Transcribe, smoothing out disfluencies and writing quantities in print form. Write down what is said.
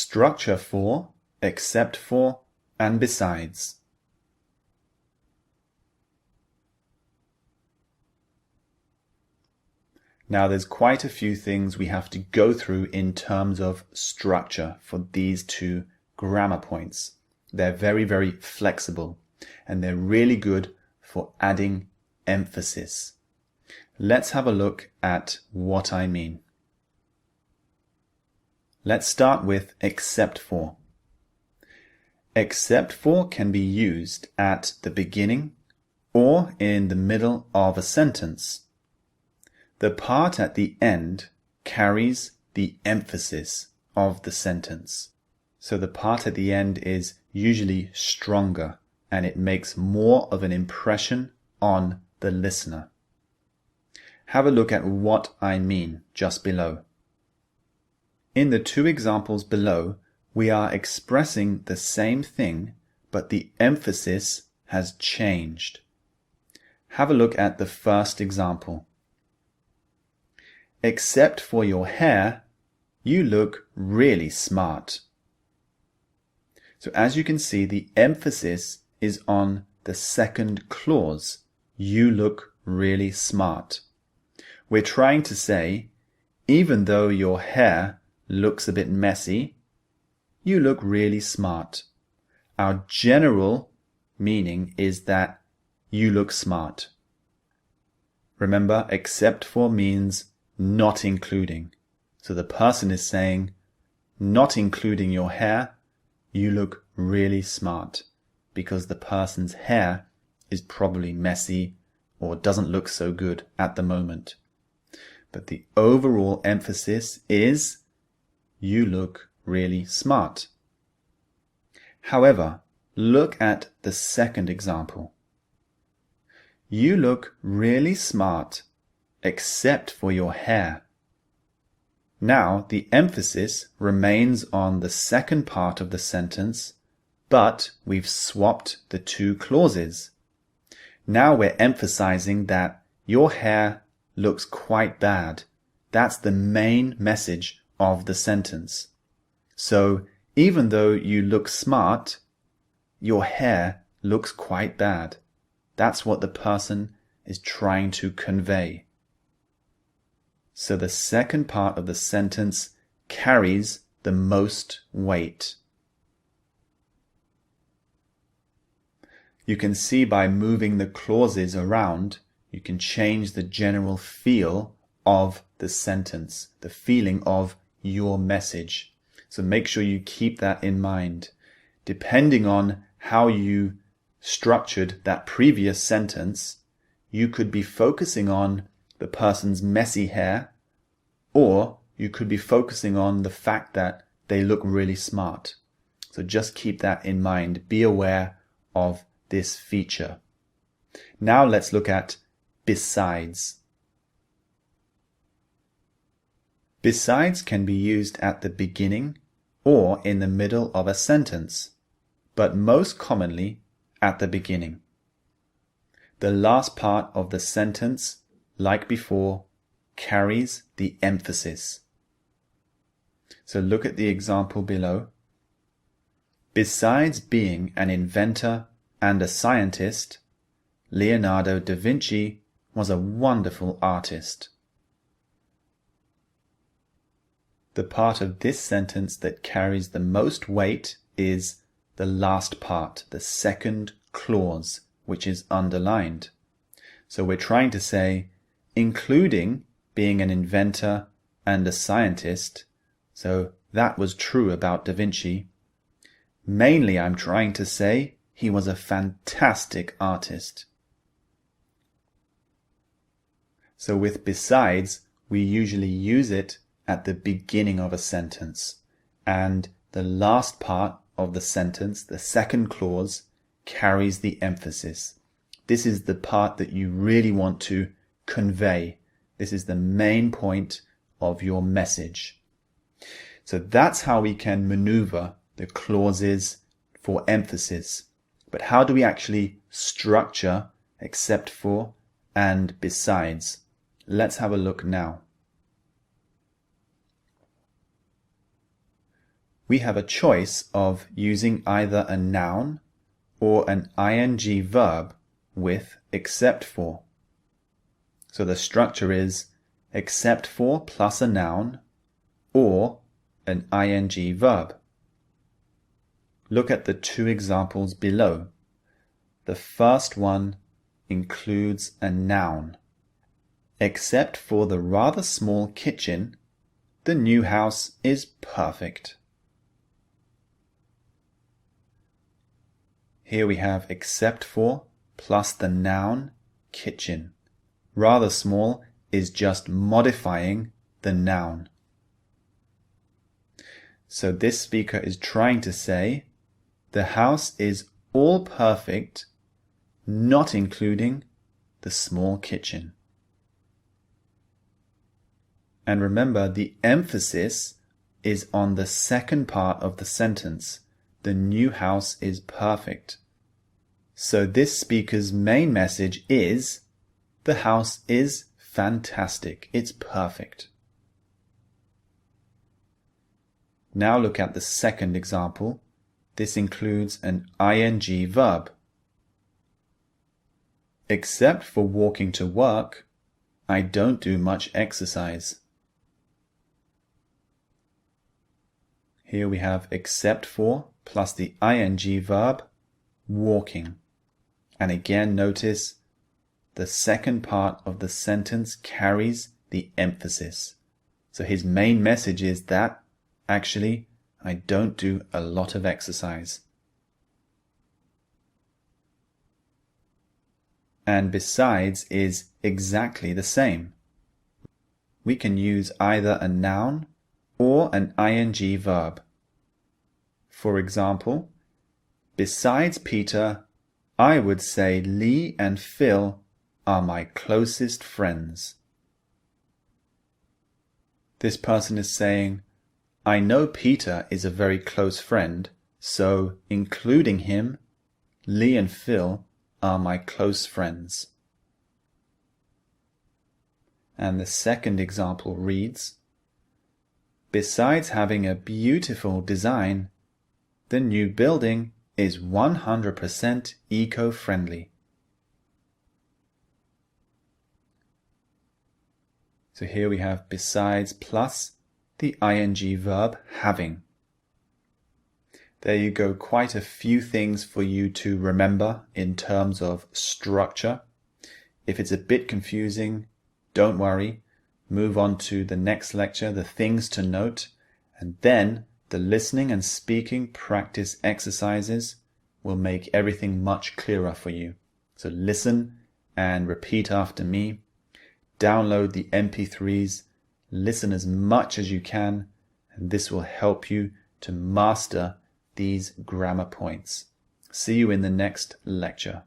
structure for, except for, and besides. Now there's quite a few things we have to go through in terms of structure for these two grammar points. They're very, very flexible and they're really good for adding emphasis. Let's have a look at what I mean. Let's start with except for. Except for can be used at the beginning or in the middle of a sentence. The part at the end carries the emphasis of the sentence. So the part at the end is usually stronger and it makes more of an impression on the listener. Have a look at what I mean just below. In the two examples below, we are expressing the same thing, but the emphasis has changed. Have a look at the first example. Except for your hair, you look really smart. So as you can see, the emphasis is on the second clause. You look really smart. We're trying to say, even though your hair looks a bit messy, you look really smart. Our general meaning is that you look smart. Remember, except for means not including. So the person is saying, not including your hair, you look really smart, because the person's hair is probably messy or doesn't look so good at the moment. But the overall emphasis is, you look really smart. However, look at the second example. You look really smart except for your hair. Now the emphasis remains on the second part of the sentence, but we've swapped the two clauses. Now we're emphasizing that your hair looks quite bad. That's the main message of the sentence. So even though you look smart, your hair looks quite bad. That's what the person is trying to convey. So the second part of the sentence carries the most weight. You can see by moving the clauses around, you can change the general feel of the sentence, the feeling of your message. So make sure you keep that in mind. Depending on how you structured that previous sentence, you could be focusing on the person's messy hair, or you could be focusing on the fact that they look really smart. So just keep that in mind. Be aware of this feature. Now let's look at besides. Besides can be used at the beginning or in the middle of a sentence, but most commonly at the beginning. The last part of the sentence, like before, carries the emphasis. So look at the example below. Besides being an inventor and a scientist, Leonardo da Vinci was a wonderful artist. The part of this sentence that carries the most weight is the last part, the second clause, which is underlined. So we're trying to say, including being an inventor and a scientist, so that was true about Da Vinci. Mainly I'm trying to say he was a fantastic artist. So with besides, we usually use it at the beginning of a sentence, and the last part of the sentence, the second clause, carries the emphasis. This is the part that you really want to convey. This is the main point of your message. So that's how we can maneuver the clauses for emphasis. But how do we actually structure except for and besides? Let's have a look now. we have a choice of using either a noun or an ing verb with except for. So the structure is except for plus a noun or an ing verb. Look at the two examples below. The first one includes a noun. Except for the rather small kitchen, the new house is perfect. Here we have except for plus the noun kitchen. Rather small is just modifying the noun. So this speaker is trying to say the house is all perfect, not including the small kitchen. And remember, the emphasis is on the second part of the sentence. The new house is perfect. So this speaker's main message is the house is fantastic. It's perfect. Now look at the second example. This includes an ing verb. Except for walking to work, I don't do much exercise. Here we have except for plus the ing verb, walking. And again notice the second part of the sentence carries the emphasis. So his main message is that actually I don't do a lot of exercise. And besides is exactly the same. We can use either a noun or an ing verb. For example, besides Peter, I would say Lee and Phil are my closest friends. This person is saying, I know Peter is a very close friend, so including him, Lee and Phil are my close friends. And the second example reads, besides having a beautiful design, the new building is 100% eco-friendly. So here we have besides plus the ing verb having. There you go, quite a few things for you to remember in terms of structure. If it's a bit confusing, don't worry. Move on to the next lecture, the things to note, and then the listening and speaking practice exercises will make everything much clearer for you. So listen and repeat after me. Download the MP3s, listen as much as you can, and this will help you to master these grammar points. See you in the next lecture.